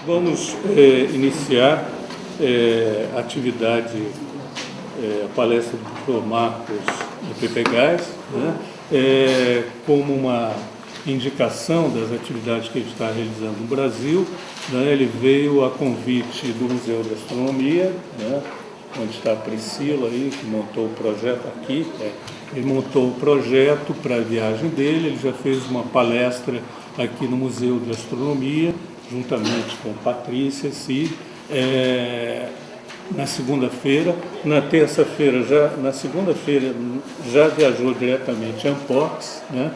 Vamos iniciar a atividade, a palestra do professor Marcos do PPGAS, né, como uma indicação das atividades que ele está realizando no Brasil. Né, ele veio a convite do Museu de Astronomia, né, onde está a Priscila aí, que montou o projeto aqui. Ele montou o projeto para a viagem dele, ele já fez uma palestra aqui no Museu de Astronomia, juntamente com Patrícia, na segunda-feira. Na terça-feira, na segunda-feira, já viajou diretamente a Ampox, né?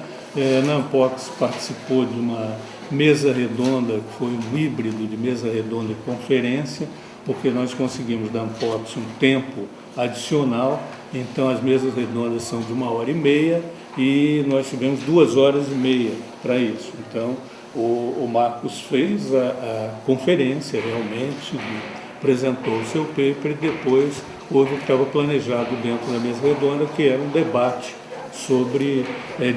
Na Ampox participou de uma mesa redonda, que foi um híbrido de mesa redonda e conferência, porque nós conseguimos da Ampox um tempo adicional, então as mesas redondas são de 1h30 e nós tivemos 2h30 para isso. Então, o Marcos fez a conferência realmente, apresentou o seu paper e depois houve o que estava planejado dentro da mesa redonda, que era um debate sobre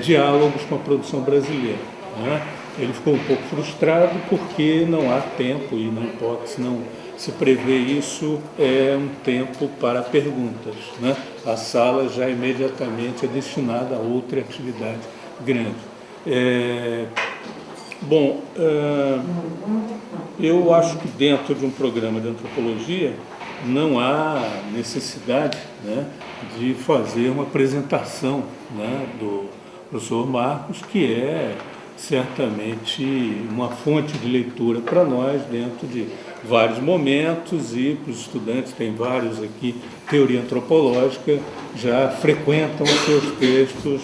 diálogos com a produção brasileira, né? Ele ficou um pouco frustrado porque não há tempo e na hipótese não se prevê isso, um tempo para perguntas, né? A sala já imediatamente é destinada a outra atividade grande. Eu acho que dentro de um programa de antropologia não há necessidade, né, de fazer uma apresentação, né, do professor Marcos, que é certamente uma fonte de leitura para nós dentro de vários momentos, e para os estudantes, tem vários aqui, teoria antropológica, já frequentam os seus textos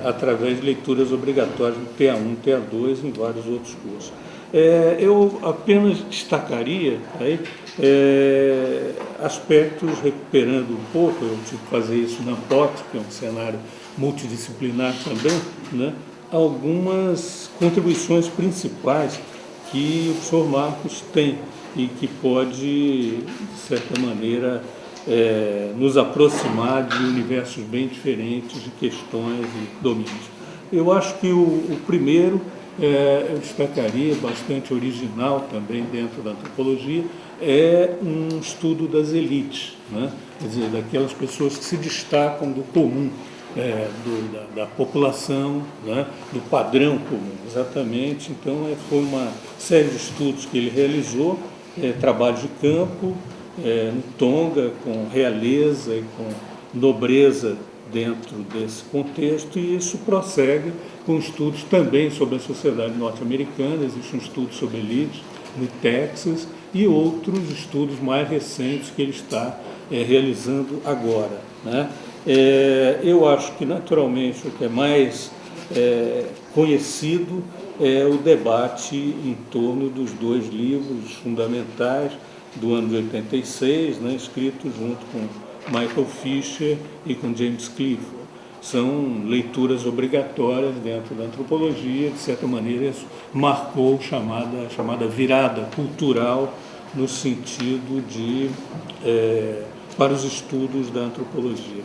através de leituras obrigatórias no TA1, TA2 e em vários outros cursos. Eu apenas destacaria aspectos, recuperando um pouco, eu tive que fazer isso na POC, que é um cenário multidisciplinar também, né, algumas contribuições principais que o professor Marcos tem e que pode, de certa maneira, nos aproximar de universos bem diferentes de questões e domínios. Eu acho que o primeiro, eu destacaria, bastante original também dentro da antropologia, é um estudo das elites, né? Quer dizer, daquelas pessoas que se destacam do comum, da população, né? Do padrão comum, exatamente. Então, foi uma série de estudos que ele realizou, trabalhos de campo, no Tonga, com realeza e com nobreza dentro desse contexto, e isso prossegue com estudos também sobre a sociedade norte-americana. Existe um estudo sobre elites no Texas e outros estudos mais recentes que ele está realizando agora, né? Eu acho que, naturalmente, o que é mais conhecido é o debate em torno dos dois livros fundamentais do ano de 86, né, escritos junto com Michael Fisher e com James Clifford. São leituras obrigatórias dentro da antropologia. De certa maneira, isso marcou a chamada virada cultural no sentido de para os estudos da antropologia.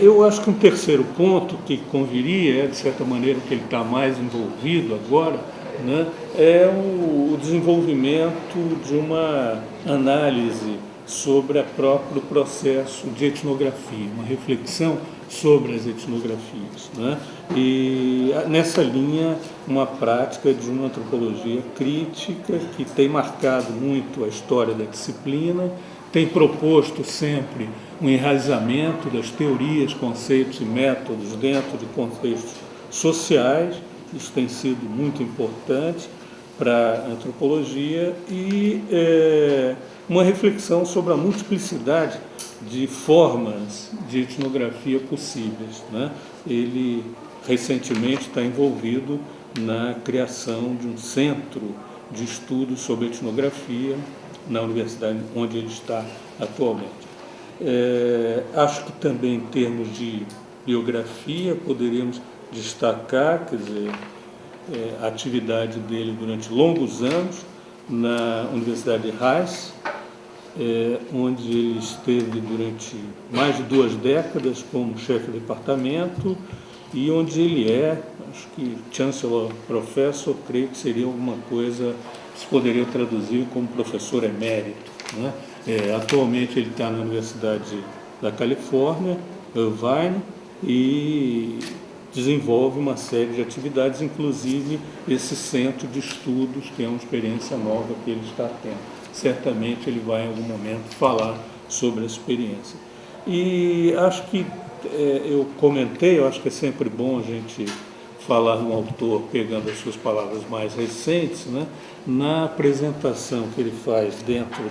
Eu acho que um terceiro ponto que conviria, de certa maneira, que ele está mais envolvido agora, né, é o desenvolvimento de uma análise sobre o próprio processo de etnografia, uma reflexão sobre as etnografias, né? E nessa linha, uma prática de uma antropologia crítica que tem marcado muito a história da disciplina, tem proposto sempre um enraizamento das teorias, conceitos e métodos dentro de contextos sociais. Isso tem sido muito importante para a antropologia, e uma reflexão sobre a multiplicidade de formas de etnografia possíveis, né? Ele recentemente está envolvido na criação de um centro de estudos sobre etnografia na universidade onde ele está atualmente. Acho que também, em termos de biografia, poderíamos destacar, quer dizer, a atividade dele durante longos anos na Universidade de Rice, onde ele esteve durante mais de 2 décadas como chefe de departamento e onde ele acho que Chancellor Professor, creio que seria alguma coisa que se poderia traduzir como professor emérito, né? Atualmente ele está na Universidade da Califórnia, Irvine, e desenvolve uma série de atividades, inclusive esse centro de estudos, que é uma experiência nova que ele está tendo. Certamente ele vai em algum momento falar sobre a experiência. E acho que eu comentei, eu acho que é sempre bom a gente falar de um autor pegando as suas palavras mais recentes, né? Na apresentação que ele faz dentro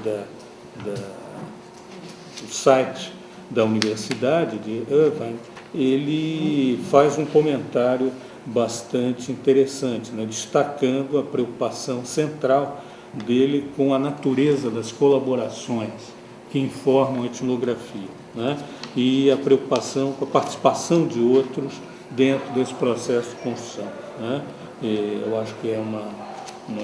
do site da Universidade de Irvine, ele faz um comentário bastante interessante, né? Destacando a preocupação central dele com a natureza das colaborações que informam a etnografia, né? E a preocupação com a participação de outros dentro desse processo de construção, né? Eu acho que é uma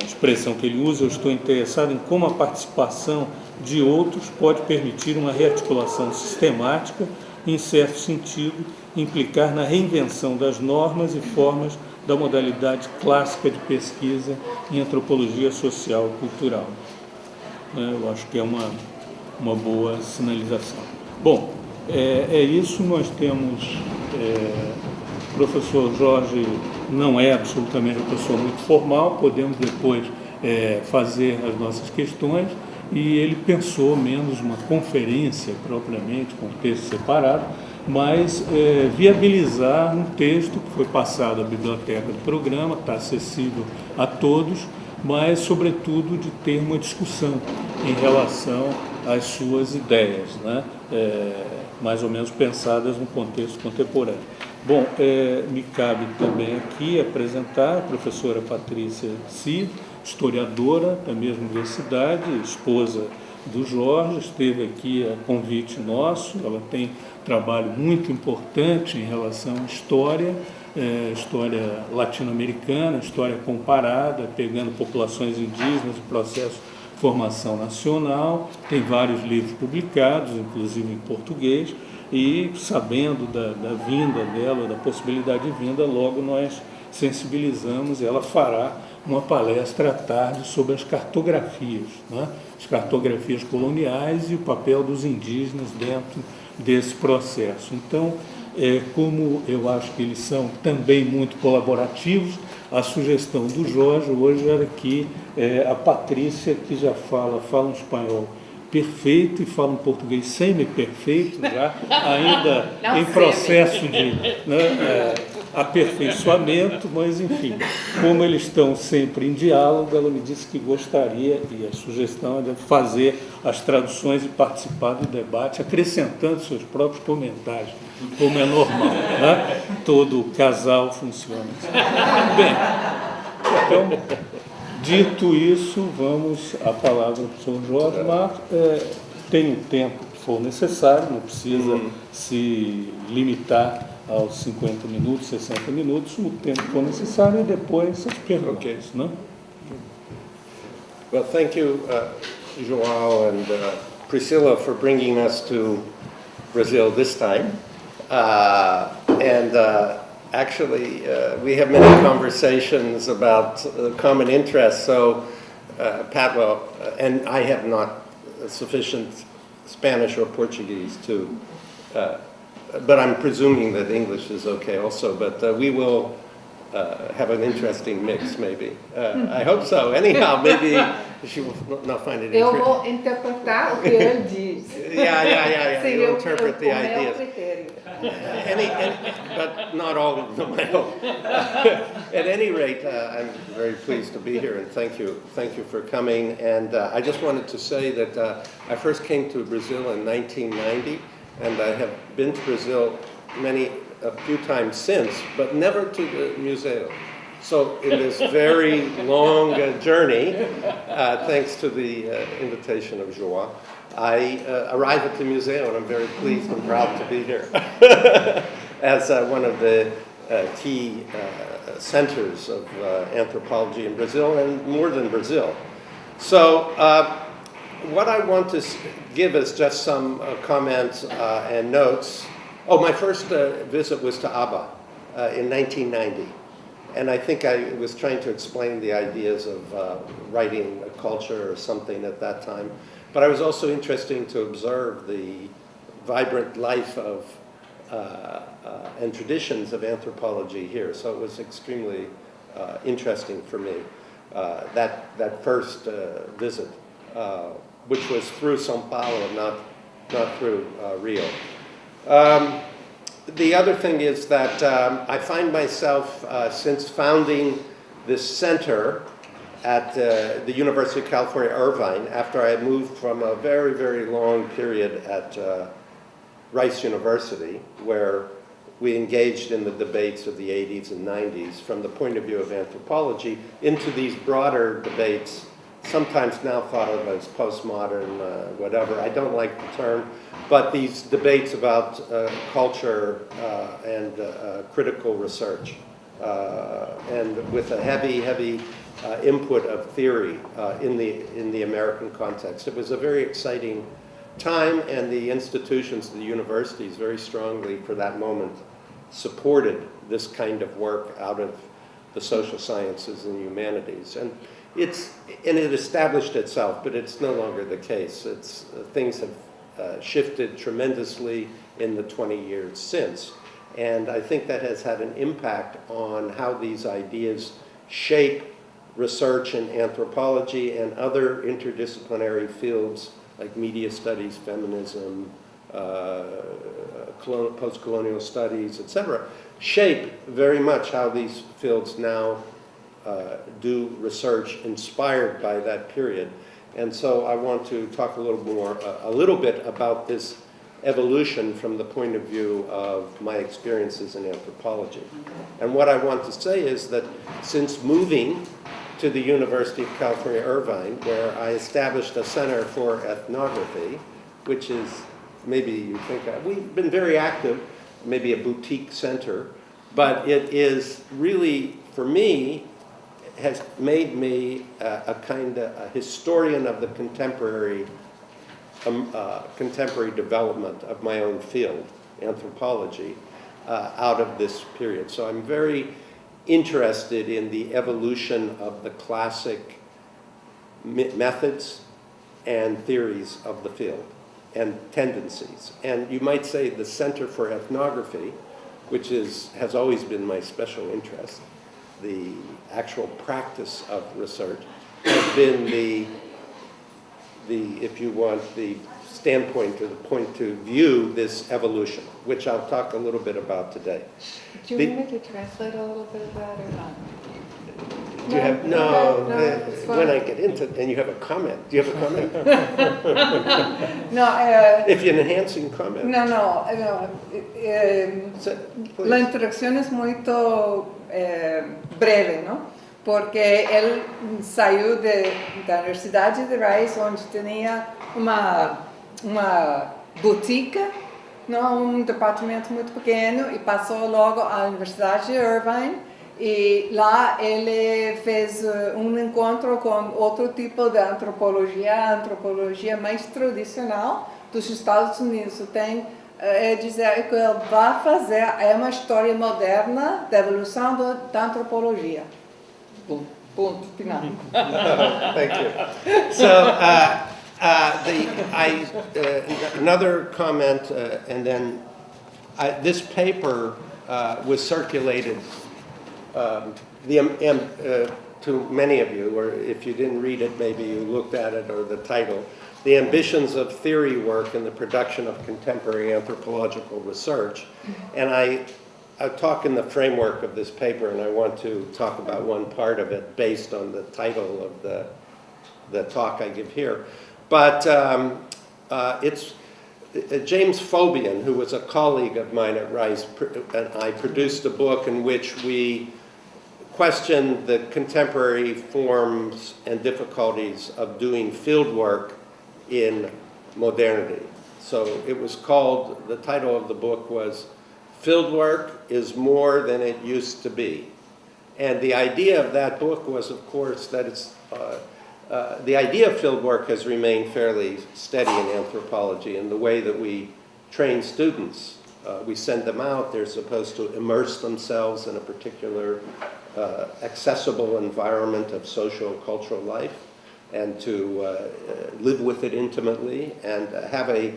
expressão que ele usa: eu estou interessado em como a participação de outros pode permitir uma rearticulação sistemática e, em certo sentido, implicar na reinvenção das normas e formas da modalidade clássica de pesquisa em antropologia social e cultural. Eu acho que é uma boa sinalização. Bom, é isso. Nós temos... o professor Jorge não é absolutamente uma pessoa muito formal, podemos depois fazer as nossas questões, e ele pensou menos uma conferência propriamente, com texto separado, mas viabilizar um texto que foi passado à biblioteca do programa, está acessível a todos, mas, sobretudo, de ter uma discussão em relação às suas ideias, né? Mais ou menos pensadas no contexto contemporâneo. Bom, me cabe também aqui apresentar a professora Patrícia Cid, historiadora da mesma universidade, esposa do Jorge, esteve aqui a convite nosso. Ela tem um trabalho muito importante em relação à história, história latino-americana, história comparada, pegando populações indígenas, o processo de formação nacional. Tem vários livros publicados, inclusive em português, e sabendo da vinda dela, da possibilidade de vinda, logo nós sensibilizamos. Ela fará uma palestra à tarde sobre as cartografias, né? As cartografias coloniais e o papel dos indígenas dentro desse processo. Então, como eu acho que eles são também muito colaborativos, a sugestão do Jorge hoje era que a Patrícia, que já fala um espanhol perfeito e fala um português semi-perfeito, já ainda em processo de aperfeiçoamento, mas enfim, como eles estão sempre em diálogo, ela me disse que gostaria, e a sugestão é de fazer as traduções e participar do debate, acrescentando seus próprios comentários, como é normal, né? Todo casal funciona assim. Bem, então, dito isso, vamos à palavra do professor Jorge Marcos. Tem o tempo que for necessário, não precisa se limitar aos 50 minutos, 60 minutos, o tempo que for necessário, e depois as perguntas, né? Well, thank you, João and Priscilla, for bringing us to Brazil this time. Actually, we have many conversations about common interests, so Pat, and I have not sufficient Spanish or Portuguese to, but I'm presuming that English is okay also, but we will have an interesting mix, maybe. I hope so. Anyhow, maybe she will not find it interesting. Eu vou interpretar o que ele diz. Yeah. Sim, You interpret the ideas. critério. But not all of them, I hope. At any rate, I'm very pleased to be here, and thank you for coming. And I just wanted to say that I first came to Brazil in 1990, and I have been to Brazil a few times since, but never to the museo. So in this very long journey, thanks to the invitation of João, I arrived at the museum, and I'm very pleased and proud to be here as one of the key centers of anthropology in Brazil, and more than Brazil. So what I want to give is just some comments and notes. Oh, my first visit was to Aba, in 1990. And I think I was trying to explain the ideas of writing a culture or something at that time. But I was also interested to observe the vibrant life of and traditions of anthropology here. So it was extremely interesting for me, that first visit, which was through São Paulo, not through Rio. The other thing is that I find myself, since founding this center at the University of California, Irvine, after I moved from a very, very long period at Rice University, where we engaged in the debates of the 80s and 90s from the point of view of anthropology, into these broader debates, sometimes now thought of as postmodern, whatever. I don't like the term. But these debates about culture and critical research, and with a heavy input of theory in the American context. It was a very exciting time, and the institutions, the universities, very strongly for that moment supported this kind of work out of the social sciences and humanities. And it established itself, but it's no longer the case. Things have shifted tremendously in the 20 years since. And I think that has had an impact on how these ideas shape research in anthropology and other interdisciplinary fields like media studies, feminism, post-colonial studies, etc., shape very much how these fields now do research inspired by that period. And so I want to talk a little bit about this evolution from the point of view of my experiences in anthropology. And what I want to say is that since moving to the University of California, Irvine, where I established a center for ethnography, which is, maybe you think, we've been very active, maybe a boutique center, but it is really, for me, has made me a kind of a historian of the contemporary development of my own field, anthropology, out of this period. So I'm very interested in the evolution of the classic methods and theories of the field and tendencies. And you might say the Center for Ethnography, which has always been my special interest, the actual practice of research, has been the if you want, the standpoint or the point to view this evolution, which I'll talk a little bit about today. Do you want me to translate a little bit of that or not? Do you have, no, when I get into it, and you have a comment. Do you have a comment? No, if you're enhancing comment. No. La introducción es muy breve, ¿no? Porque ele saiu da Universidade de Rice, onde tinha uma boutique, não, departamento muito pequeno, e passou logo à Universidade de Irvine. E lá ele fez encontro com outro tipo de antropologia mais tradicional dos Estados Unidos. Tem dizer que ele vai fazer uma história moderna da evolução da antropologia. Ponto final. Thank you. So another comment, and then this paper was circulated to many of you, or if you didn't read it, maybe you looked at it or the title, The Ambitions of Theory Work in the Production of Contemporary Anthropological Research. And I talk in the framework of this paper, and I want to talk about one part of it based on the title of the talk I give here. But it's James Fobian, who was a colleague of mine at Rice, and I produced a book in which we questioned the contemporary forms and difficulties of doing field work in modernity. So it was called, the title of the book was Fildwork is More Than It Used to Be. And the idea of that book was, of course, that the idea of fieldwork has remained fairly steady in anthropology in the way that we train students we send them out. They're supposed to immerse themselves in a particular accessible environment of social, cultural life, and to live with it intimately, and have a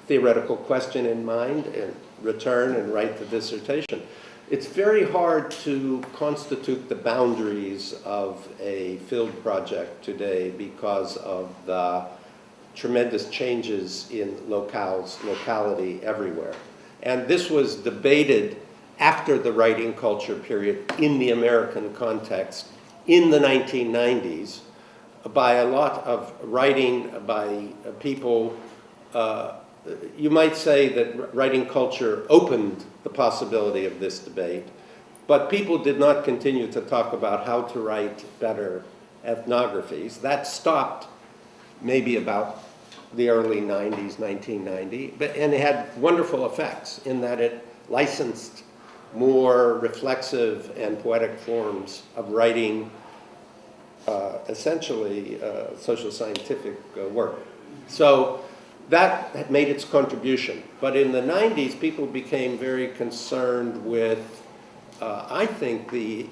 theoretical question in mind, and return and write the dissertation. It's very hard to constitute the boundaries of a field project today because of the tremendous changes in locality everywhere. And this was debated after the writing culture period in the American context in the 1990s by a lot of writing by people. You might say that writing culture opened the possibility of this debate, but people did not continue to talk about how to write better ethnographies. That stopped maybe about the early 90s, 1990, and it had wonderful effects in that it licensed more reflexive and poetic forms of writing, essentially social scientific work. So that had made its contribution. But in the 90s, people became very concerned with, I think, the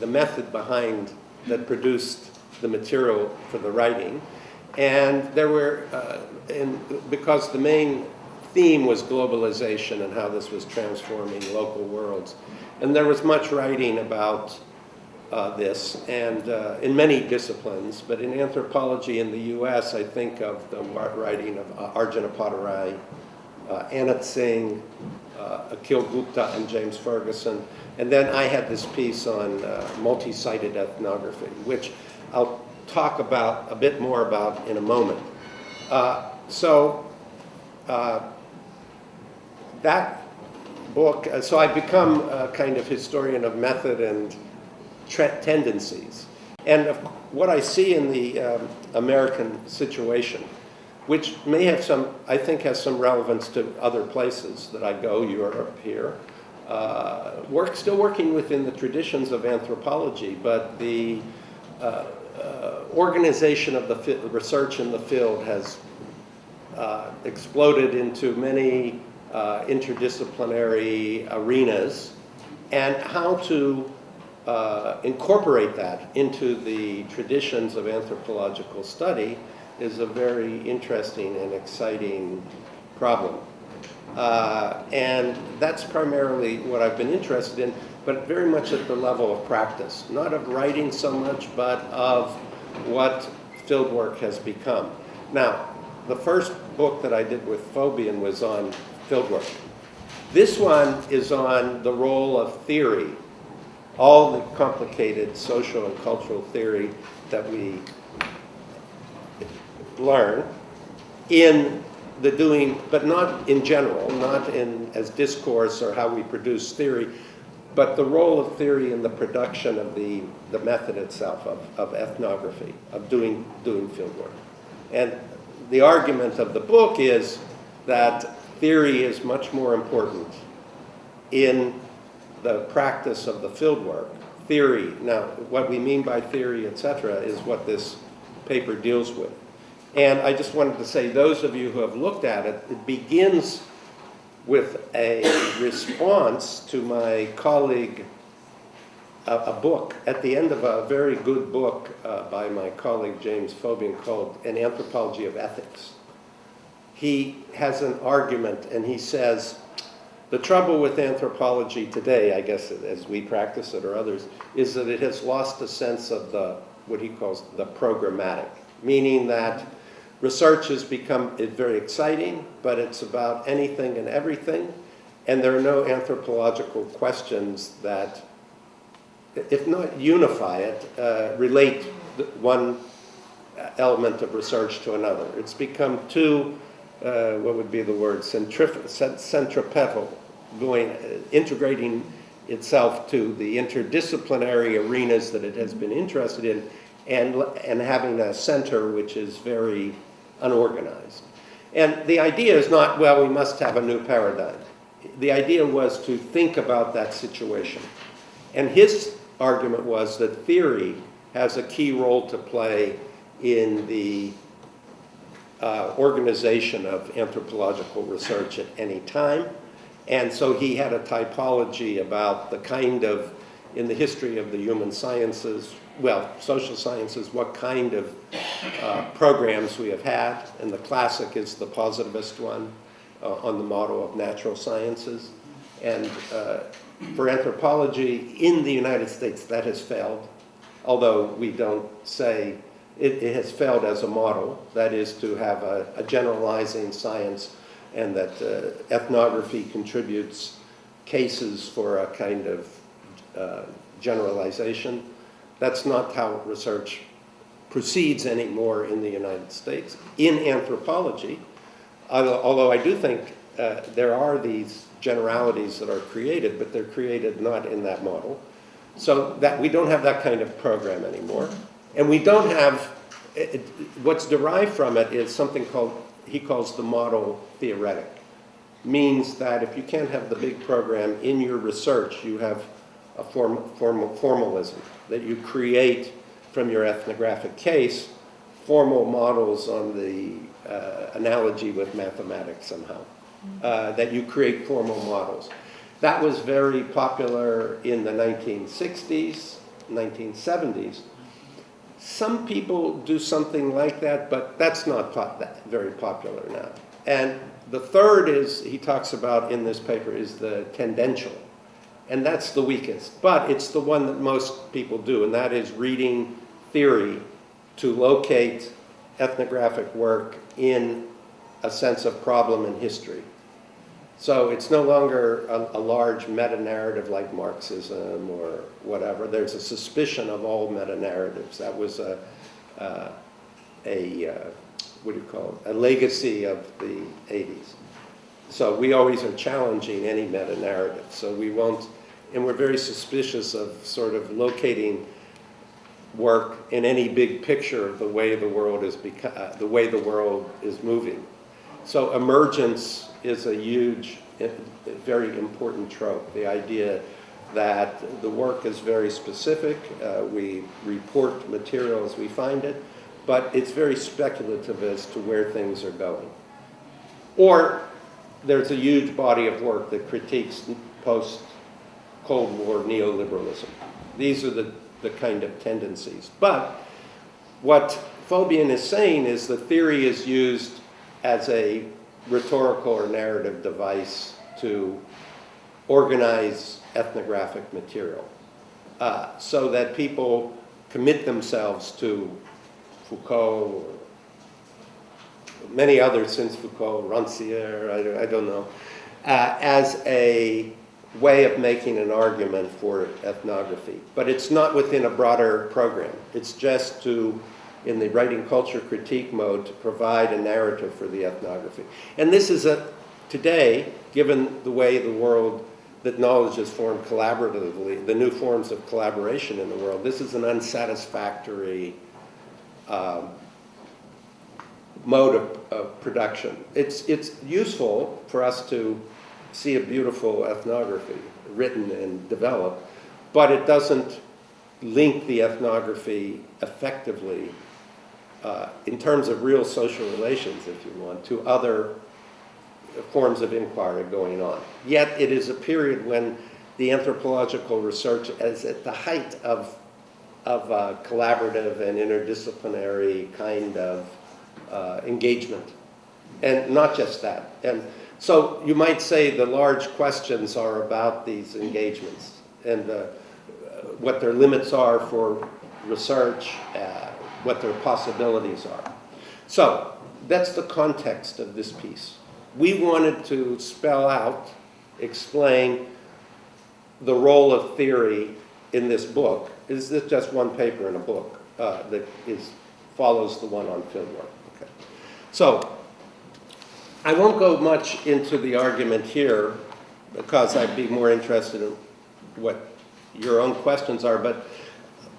method behind that produced the material for the writing. And there were, because the main theme was globalization and how this was transforming local worlds. And there was much writing about this, and in many disciplines, but in anthropology in the US, I think of the writing of Arjuna Padarai, Anat Singh, Akhil Gupta, and James Ferguson. And then I had this piece on multi-sited ethnography, which I'll talk about a bit more about in a moment. That book, so I've become a kind of historian of method and tendencies. And what I see in the American situation, which may have some, I think has some relevance to other places that I go, Europe, here, still working within the traditions of anthropology, but the organization of the research in the field has exploded into many interdisciplinary arenas, and how to incorporate that into the traditions of anthropological study is a very interesting and exciting problem. And that's primarily what I've been interested in, but very much at the level of practice, not of writing so much, but of what fieldwork has become. Now, the first book that I did with Fabian was on fieldwork. This one is on the role of theory, all the complicated social and cultural theory that we learn in the doing, but not in general, not in as discourse or how we produce theory, but the role of theory in the production of the method itself, of ethnography, of doing fieldwork. And the argument of the book is that theory is much more important in the practice of the fieldwork. Theory, now what we mean by theory, etc., is what this paper deals with. And I just wanted to say, those of you who have looked at it, it begins with a response to my colleague, a book, at the end of a very good book by my colleague James Fabian called An Anthropology of Ethics. He has an argument, and he says, the trouble with anthropology today, I guess as we practice it or others, is that it has lost a sense of what he calls the programmatic, meaning that research has become very exciting, but it's about anything and everything, and there are no anthropological questions that, if not unify it, relate one element of research to another. It's become too, what would be the word, centripetal, integrating itself to the interdisciplinary arenas that it has been interested in, and having a center which is very unorganized. And the idea is not, well, we must have a new paradigm. The idea was to think about that situation. And his argument was that theory has a key role to play in the organization of anthropological research at any time, And so he had a typology about the kind of, in the history of the human sciences, well, social sciences, what kind of programs we have had. And the classic is the positivist one on the model of natural sciences. And for anthropology in the United States, that has failed. Although we don't say it has failed as a model, that is to have a generalizing science, and that ethnography contributes cases for a kind of generalization. That's not how research proceeds anymore in the United States. In anthropology, although I do think there are these generalities that are created, but they're created not in that model. So that we don't have that kind of program anymore. And we don't have, what's derived from it is something called, he calls the model theoretic. Means that if you can't have the big program in your research, you have a formalism, that you create from your ethnographic case formal models on the analogy with mathematics somehow, that you create formal models. That was very popular in the 1960s, 1970s. Some people do something like that, but that's not very popular now. And the third is, he talks about in this paper, is the tendential. And that's the weakest, but it's the one that most people do, and that is reading theory to locate ethnographic work in a sense of problem in history. So it's no longer a large meta-narrative like Marxism or whatever. There's a suspicion of all meta-narratives. That was a what do you call it? A legacy of the 80s. So we always are challenging any meta-narrative. So we won't, and we're very suspicious of sort of locating work in any big picture of the way the world is moving. So emergence is a huge, very important trope. The idea that the work is very specific, we report material as we find it, but it's very speculative as to where things are going. Or there's a huge body of work that critiques post-Cold War neoliberalism. These are the kind of tendencies. But what Fabian is saying is the theory is used as a rhetorical or narrative device to organize ethnographic material, so that people commit themselves to Foucault or many others since Foucault, Rancière, I don't know, as a way of making an argument for ethnography. But it's not within a broader program. It's just to, in the writing culture critique mode, to provide a narrative for the ethnography. And this is today, given the way the world, that knowledge is formed collaboratively, the new forms of collaboration in the world, this is an unsatisfactory mode of production. It's useful for us to see a beautiful ethnography written and developed, but it doesn't link the ethnography effectively in terms of real social relations, if you want, to other forms of inquiry going on. Yet it is a period when the anthropological research is at the height of collaborative and interdisciplinary kind of engagement. And not just that. And so you might say the large questions are about these engagements and what their limits are for research, what their possibilities are. So that's the context of this piece. We wanted to spell out, explain the role of theory in this book. Is this just one paper in a book that follows the one on Fildwork? Okay. So I won't go much into the argument here because I'd be more interested in what your own questions are, but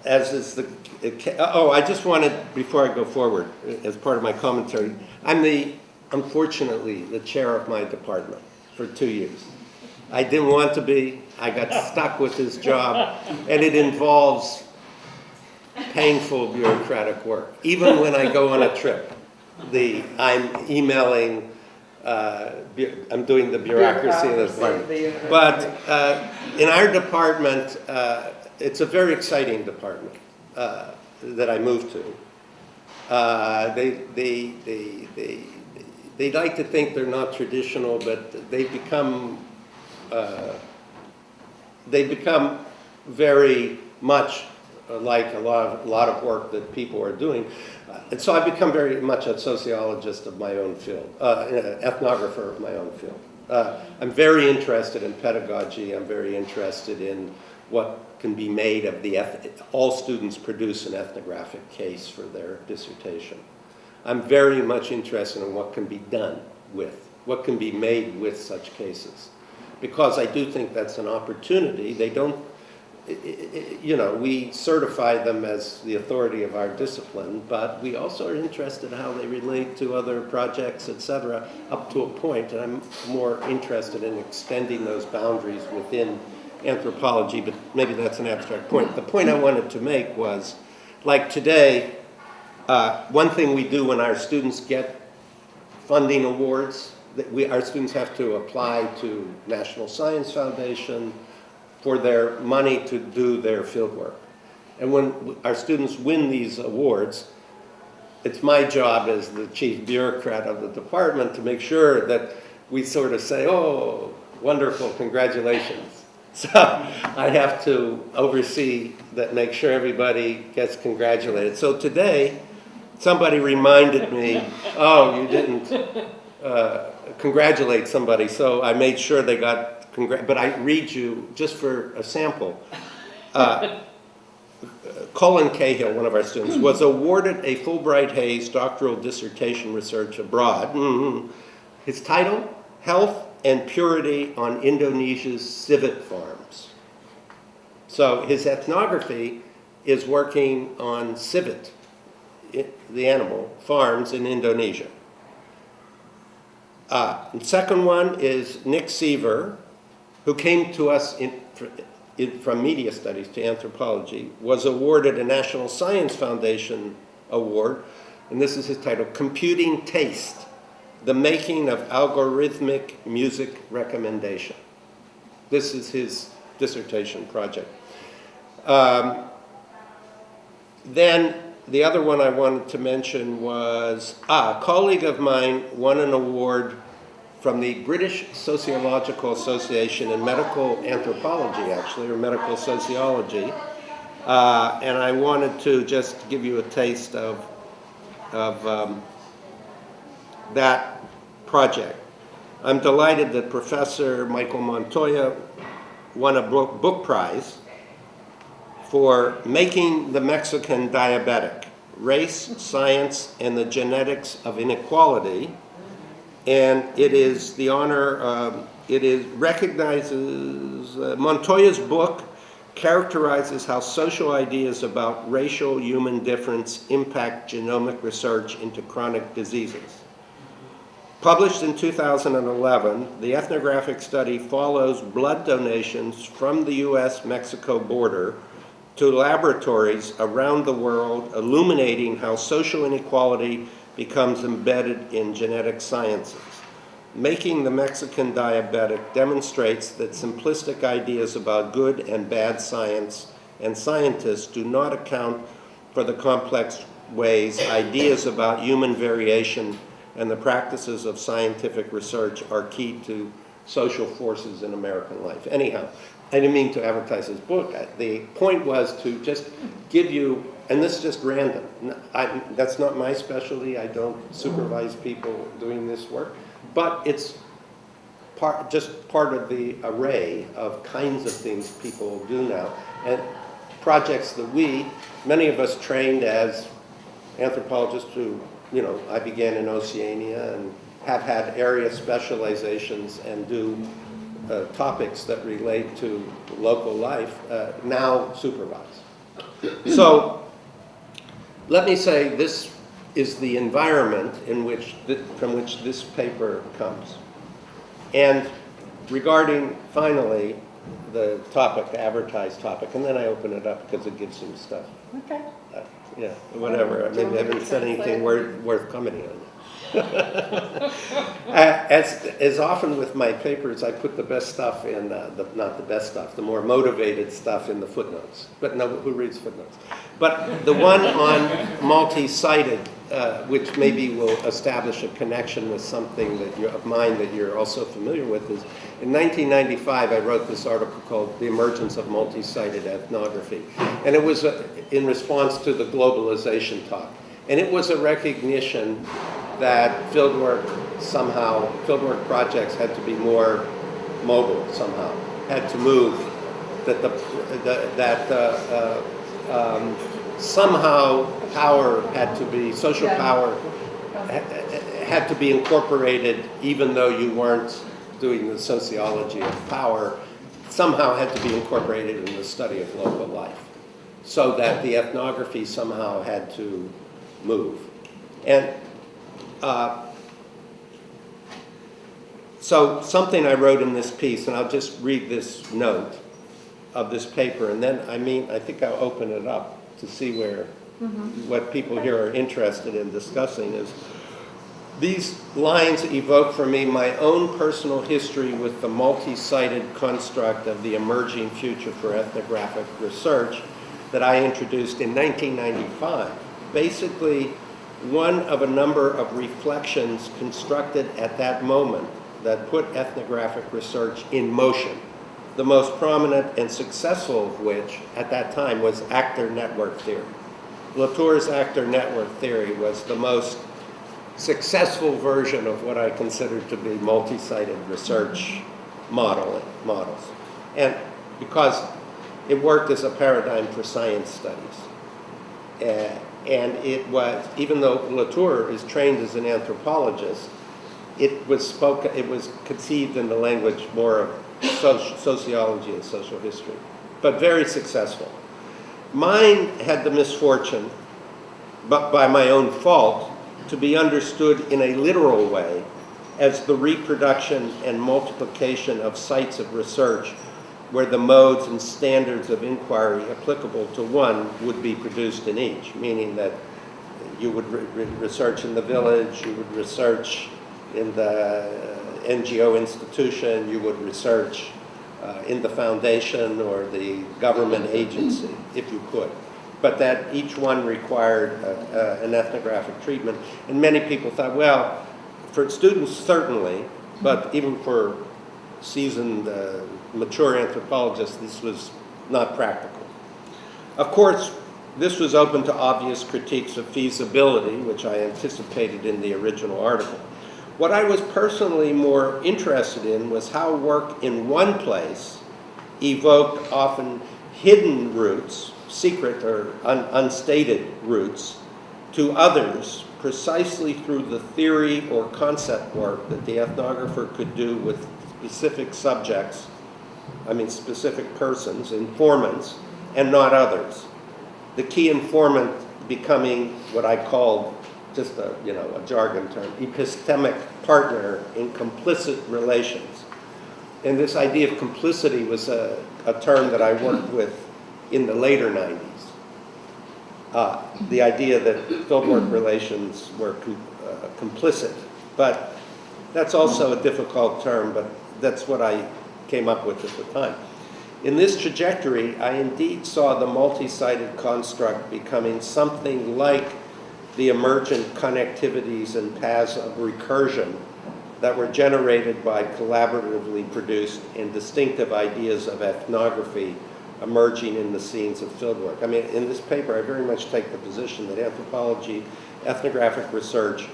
as is the, I just wanted, before I go forward, as part of my commentary, I'm unfortunately, the chair of my department for 2 years. I didn't want to be, I got stuck with this job, and it involves painful bureaucratic work. Even when I go on a trip, I'm emailing I'm doing the bureaucracy of this one. But in our department, it's a very exciting department that I moved to. They like to think they're not traditional, but they've become very much like a lot of work that people are doing. And so I've become very much a sociologist of my own field, an ethnographer of my own field. I'm very interested in pedagogy. I'm very interested in what can be made of all students produce an ethnographic case for their dissertation. I'm very much interested in what can be done with, what can be made with such cases. Because I do think that's an opportunity. They don't, you know, we certify them as the authority of our discipline, but we also are interested in how they relate to other projects, etc., up to a point, and I'm more interested in extending those boundaries within anthropology, but maybe that's an abstract point. The point I wanted to make was, like today, one thing we do when our students get funding awards, our students have to apply to National Science Foundation for their money to do their fieldwork. And when our students win these awards, it's my job as the chief bureaucrat of the department to make sure that we sort of say, oh, wonderful, congratulations. So I have to oversee that, make sure everybody gets congratulated. So today, somebody reminded me, oh, you didn't congratulate somebody, so I made sure they got but I read you, just for a sample, Colin Cahill, one of our students, was awarded a Fulbright Hays doctoral dissertation research abroad. His title, Health and Purity on Indonesia's Civet Farms. So his ethnography is working on civet, the animal, farms in Indonesia. The second one is Nick Seaver, who came to us from media studies to anthropology, was awarded a National Science Foundation award, and this is his title, Computing Taste, the Making of Algorithmic Music Recommendation. This is his dissertation project. Then the other one I wanted to mention was, a colleague of mine won an award from the British Sociological Association in medical anthropology, actually, or medical sociology. And I wanted to just give you a taste of that project. I'm delighted that Professor Michael Montoya won a book prize for Making the Mexican Diabetic, Race, Science, and the Genetics of Inequality. And it is the honor, recognizes, Montoya's book characterizes how social ideas about racial human difference impact genomic research into chronic diseases. Published in 2011, the ethnographic study follows blood donations from the US-Mexico border to laboratories around the world, illuminating how social inequality becomes embedded in genetic sciences. Making the Mexican Diabetic demonstrates that simplistic ideas about good and bad science and scientists do not account for the complex ways ideas about human variation and the practices of scientific research are key to social forces in American life. Anyhow, I didn't mean to advertise this book. The point was to just give you, and this is just random. That's not my specialty. I don't supervise people doing this work. But it's just part of the array of kinds of things people do now. And projects that many of us trained as anthropologists who, I began in Oceania and have had area specializations and do topics that relate to local life, now supervise. So let me say this is the environment from which this paper comes. And regarding, finally, the topic, the advertised topic, and then I open it up because it gives some stuff. Okay. Yeah, whatever. Maybe I haven't said anything worth commenting on. As often with my papers, I put the best stuff in, not the best stuff, the more motivated stuff in the footnotes. But no, who reads footnotes? But the one on multi-sided, which maybe will establish a connection with something of mine that you're also familiar with, is in 1995 I wrote this article called The Emergence of Multi-Sided Ethnography. And it was in response to the globalization talk. And it was a recognition that fieldwork projects had to be more mobile somehow, had to move, somehow power had to be, social power had to be incorporated, even though you weren't doing the sociology of power, somehow had to be incorporated in the study of local life, so that the ethnography somehow had to move. And so something I wrote in this piece, and I'll just read this note of this paper, and then I think I'll open it up to see where what people here are interested in discussing is, these lines evoke for me my own personal history with the multi-sided construct of the emerging future for ethnographic research that I introduced in 1995. Basically, one of a number of reflections constructed at that moment that put ethnographic research in motion, the most prominent and successful of which at that time was actor network theory. Latour's actor network theory was the most successful version of what I consider to be multi-sided research models. And because it worked as a paradigm for science studies. And it was, even though Latour is trained as an anthropologist, it was conceived in the language more of sociology and social history, but very successful. Mine had the misfortune, but by my own fault, to be understood in a literal way as the reproduction and multiplication of sites of research where the modes and standards of inquiry applicable to one would be produced in each, meaning that you would research in the village, you would research in the NGO institution, you would research in the foundation or the government agency, if you could. But that each one required an ethnographic treatment. And many people thought, well, for students certainly, but even for seasoned, mature anthropologists, this was not practical. Of course, this was open to obvious critiques of feasibility, which I anticipated in the original article. What I was personally more interested in was how work in one place evoked often hidden roots, secret or unstated roots, to others precisely through the theory or concept work that the ethnographer could do with specific subjects, specific persons, informants, and not others. The key informant becoming what I called, just a jargon term, epistemic partner in complicit relations. And this idea of complicity was a term that I worked with in the later 90s. The idea that fieldwork relations were complicit, but that's also a difficult term, but that's what I came up with at the time. In this trajectory, I indeed saw the multi-sided construct becoming something like the emergent connectivities and paths of recursion that were generated by collaboratively produced and distinctive ideas of ethnography emerging in the scenes of fieldwork. In this paper, I very much take the position that anthropology, ethnographic research,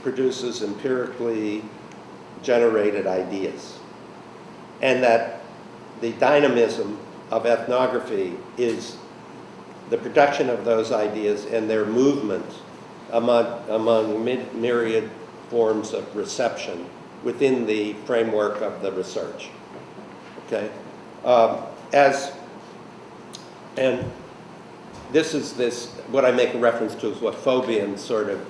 produces empirically generated ideas, and that the dynamism of ethnography is the production of those ideas and their movement among myriad forms of reception within the framework of the research. Okay, and this what I make a reference to is what Fabian sort of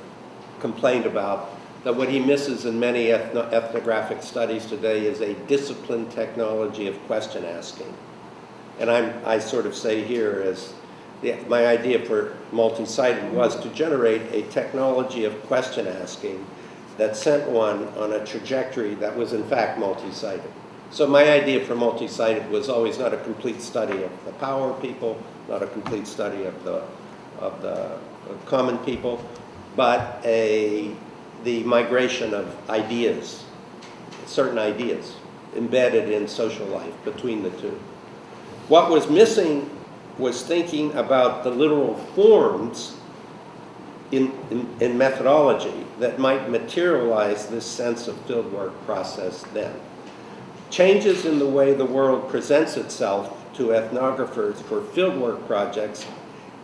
complained about, that what he misses in many ethnographic studies today is a disciplined technology of question asking. And I sort of say here, as my idea for multi-sited was to generate a technology of question asking that sent one on a trajectory that was in fact multi-sited. So my idea for multi-sited was always not a complete study of the power people, not a complete study of the common people, but the migration of ideas, certain ideas embedded in social life between the two. What was missing was thinking about the literal forms in methodology that might materialize this sense of fieldwork process then. Changes in the way the world presents itself to ethnographers for fieldwork projects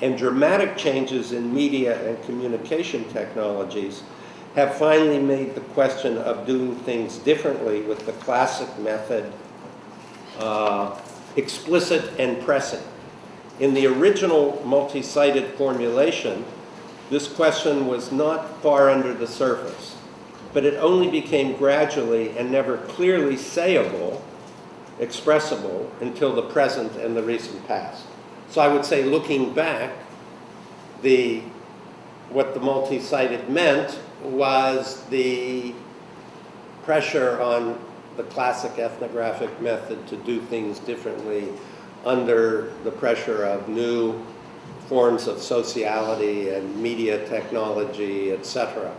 and dramatic changes in media and communication technologies have finally made the question of doing things differently with the classic method explicit and pressing. In the original multi-sited formulation, this question was not far under the surface, but it only became gradually and never clearly sayable, expressible, until the present and the recent past. So I would say, looking back, what the multi-sited meant was the pressure on the classic ethnographic method to do things differently under the pressure of new forms of sociality and media technology, etc.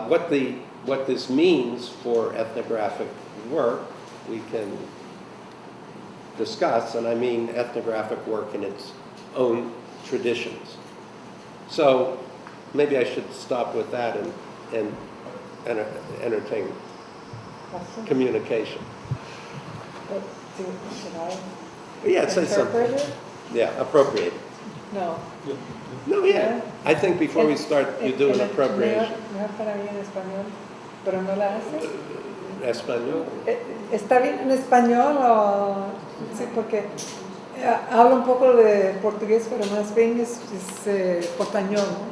What this means for ethnographic work, we can discuss, and I mean ethnographic work in its own traditions. So maybe I should stop with that and entertain communication. Should I Yeah, say interpret something. it? Yeah, appropriate. No. No, yeah. I think before we start, you do an appropriation. Mejor para mí en español, pero no la hace. Español. ¿Está bien en español o...? Sí, porque hablo un poco de portugués, pero más bien es portañol, ¿no?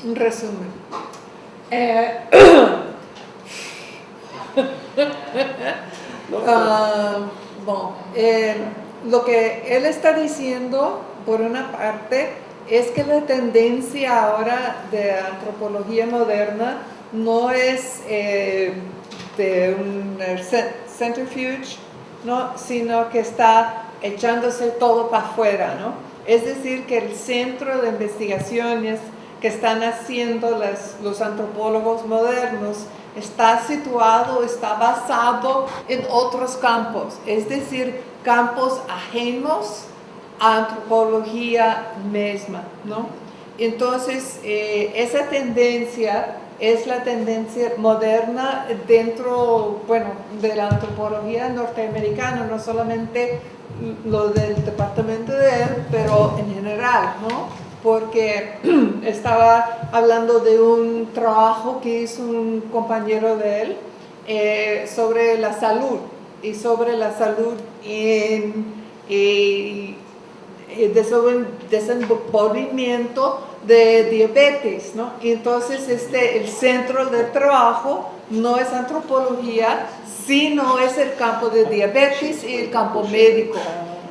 Un resumen. Lo que él está diciendo, por una parte, es que la tendencia ahora de antropología moderna no es de un centrifuge, ¿no? Sino que está echándose todo para afuera, ¿no? Es decir, que el centro de investigaciones que están haciendo los antropólogos modernos está situado, está basado en otros campos, es decir, campos ajenos a antropología misma, ¿no? Entonces, esa tendencia es la tendencia moderna dentro, bueno, de la antropología norteamericana, no solamente lo del departamento de él, pero en general, ¿no? Porque estaba hablando de un trabajo que hizo un compañero de él sobre la salud y sobre la salud en desenvolvimiento de diabetes, ¿no? Y entonces el centro del trabajo no es antropología, sino es el campo de diabetes y el campo médico.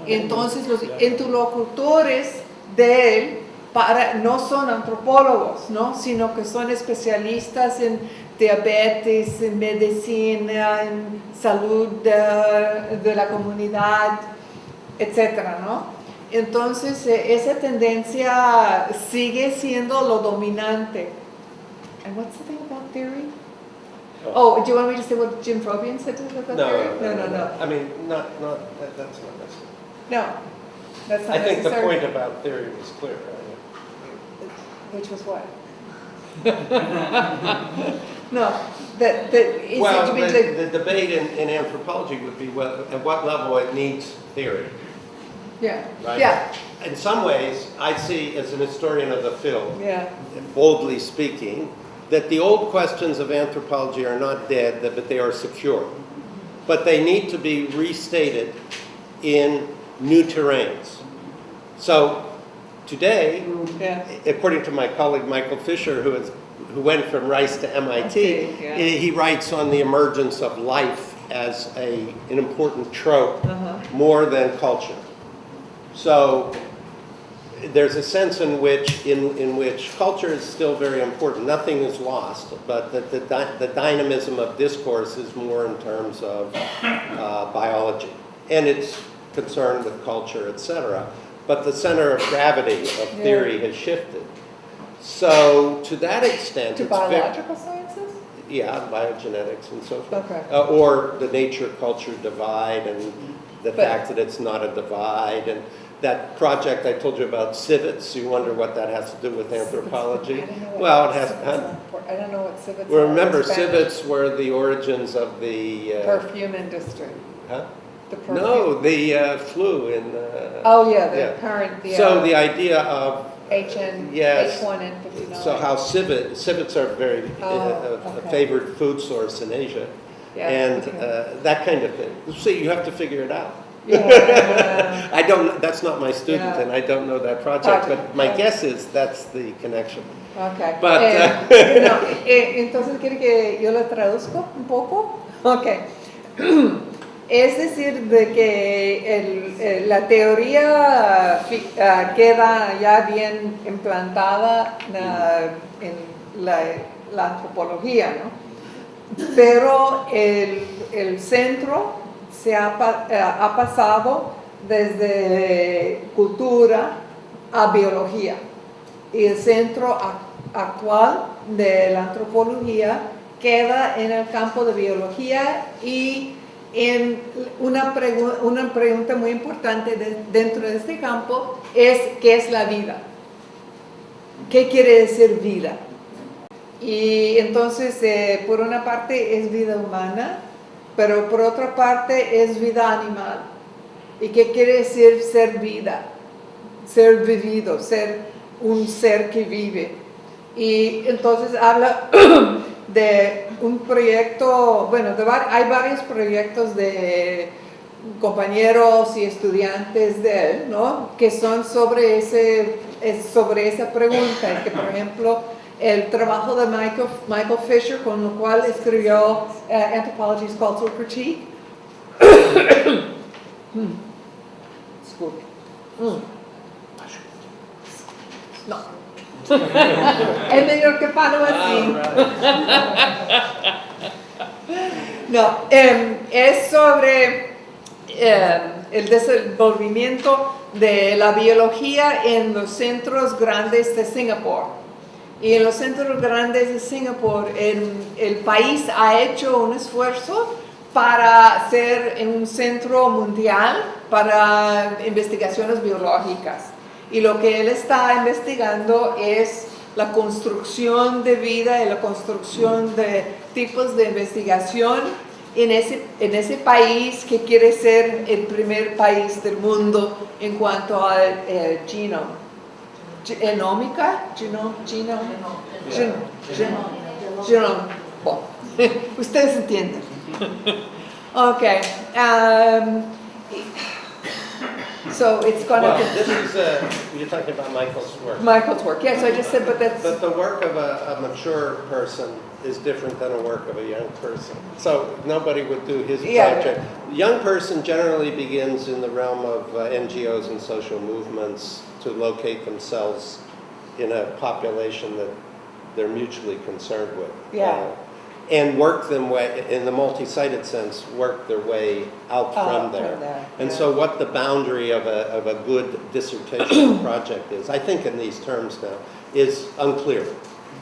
Entonces los interlocutores de él no son antropólogos, ¿no? Sino que son especialistas en diabetes, en medicina, en salud de la comunidad, etcétera, ¿no? Entonces, esa tendencia sigue siendo lo dominante. And what's the thing about theory? Oh, do you want me to say what Jim Frobian said about theory? No. I mean, that's not necessary. No, that's not I think necessary. the point about theory was clear. Which was what? No, the debate in anthropology would be at what level it needs theory. Yeah, right? yeah. In some ways, I see, as an historian of the field, Yeah. boldly speaking, that the old questions of anthropology are not dead, but they are secure. But they need to be restated in new terrains. So today, Yeah. according to my colleague Michael Fisher, who went from Rice to MIT, yeah. he writes on the emergence of life as an important trope more than culture. So there's a sense in which culture is still very important. Nothing is lost, but the dynamism of discourse is more in terms of biology, and it's concerned with culture, etc. But the center of gravity of theory has shifted. So to that extent, To biological sciences? Yeah, biogenetics and so forth. Okay. Or the nature-culture divide and the fact that it's not a divide. And that project I told you about, civets, you wonder what that has to do with anthropology. Well, it has. I don't know what civets Well, are. remember, Spanish. civets were the origins of the... Perfume industry. Huh? The perfume. No, the flu in... Oh, yeah, the current... The, so the idea of... Yes. H1N59. So how civets are very a favored food source in Asia. Yeah, And okay. that kind of thing. See, you have to figure it out. Yeah. I don't. That's not my student, Yeah. and I don't know that project. But my guess is that's the connection. Okay. But, no, entonces, ¿quiere que yo lo traduzco un poco? Okay. Es decir, de que la teoría queda ya bien implantada en la antropología, ¿no? Pero el centro se ha pasado desde cultura a biología. Y el centro actual de la antropología queda en el campo de biología y en una pregunta muy importante dentro de este campo es ¿qué es la vida? ¿Qué quiere decir vida? Y entonces, por una parte es vida humana, pero por otra parte es vida animal. ¿Y qué quiere decir ser vida? Ser vivido, ser un ser que vive. Y entonces habla de un proyecto, bueno, hay varios proyectos de compañeros y estudiantes de él, ¿no? Que son sobre esa pregunta, que por ejemplo el trabajo de Michael Fisher, con lo cual escribió Anthropology's Cultural Critique. Disculpe. No. Es mejor que paro así. No, es sobre el desenvolvimiento de la biología en los centros grandes de Singapur. Y en los centros grandes de Singapur, el país ha hecho un esfuerzo para ser un centro mundial para investigaciones biológicas. Y lo que él está investigando es la construcción de vida y la construcción de tipos de investigación en ese país que quiere ser el primer país del mundo en cuanto al genoma. Genómica, bueno, ustedes entienden. Okay. So it's going Well, to... this is, you're talking about Michael's work. Michael's work, yes, I just said, but that's... But the work of a mature person is different than a work of a young person. So nobody would do his project. The young person generally begins in the realm of NGOs and social movements to locate themselves in a population that they're mutually concerned with. And work them way, in the multi-sited sense, work their way out from there. And so what the boundary of a good dissertation project is, I think in these terms now, is unclear.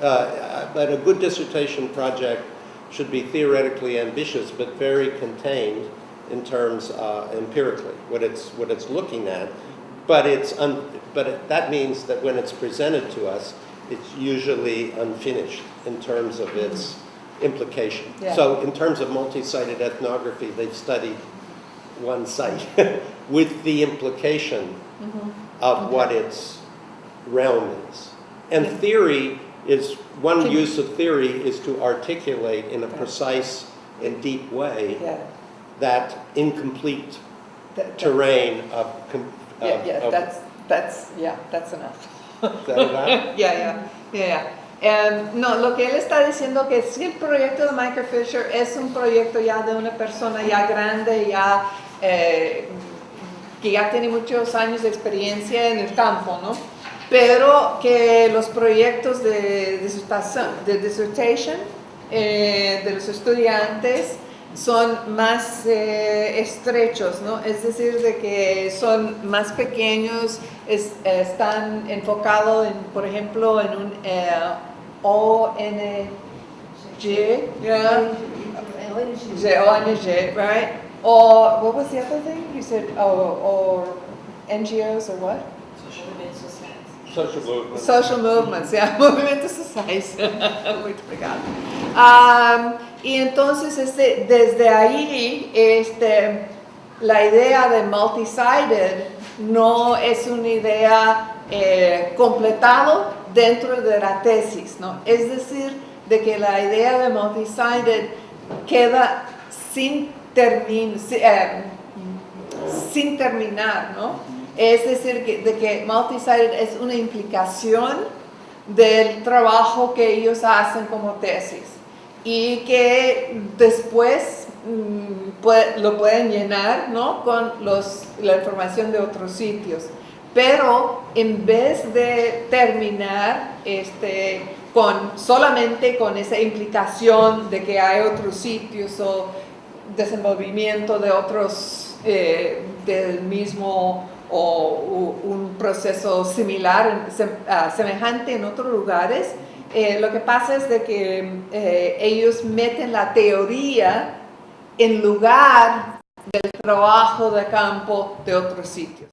But a good dissertation project should be theoretically ambitious, but very contained in terms empirically, what it's looking at. But that means that when it's presented to us, it's usually unfinished in terms of its implication. So in terms of multi-sited ethnography, they've studied one site with the implication of what its realm is. And theory is, one use of theory is to articulate in a precise and deep way that incomplete terrain of that's enough. Is that enough? Yeah. No, lo que él está diciendo que si el proyecto de Michael Fisher es un proyecto ya de una persona ya grande, ya, que ya tiene muchos años de experiencia en el campo, ¿no? Pero que los proyectos de dissertation de los estudiantes son más estrechos, ¿no? Es decir, de que son más pequeños, están enfocados, por ejemplo, en un ONG, yeah? ONG, right? Or what was the other thing? You said, or NGOs or what? Social movement. Social movements, yeah, movimientos sociales. Muy obrigada. Y entonces desde ahí la idea de multi-sided no es una idea completado dentro de la tesis, ¿no? Es decir, de que la idea de multi-sided queda sin terminar, ¿no? Es decir, de que multi-sided es una implicación del trabajo que ellos hacen como tesis y que después lo pueden llenar, ¿no? Con la información de otros sitios. Pero en vez de terminar solamente con esa implicación de que hay otros sitios o desenvolvimiento de otros del mismo o un proceso similar, semejante en otros lugares, lo que pasa es de que ellos meten la teoría en lugar del trabajo de campo de otros sitios.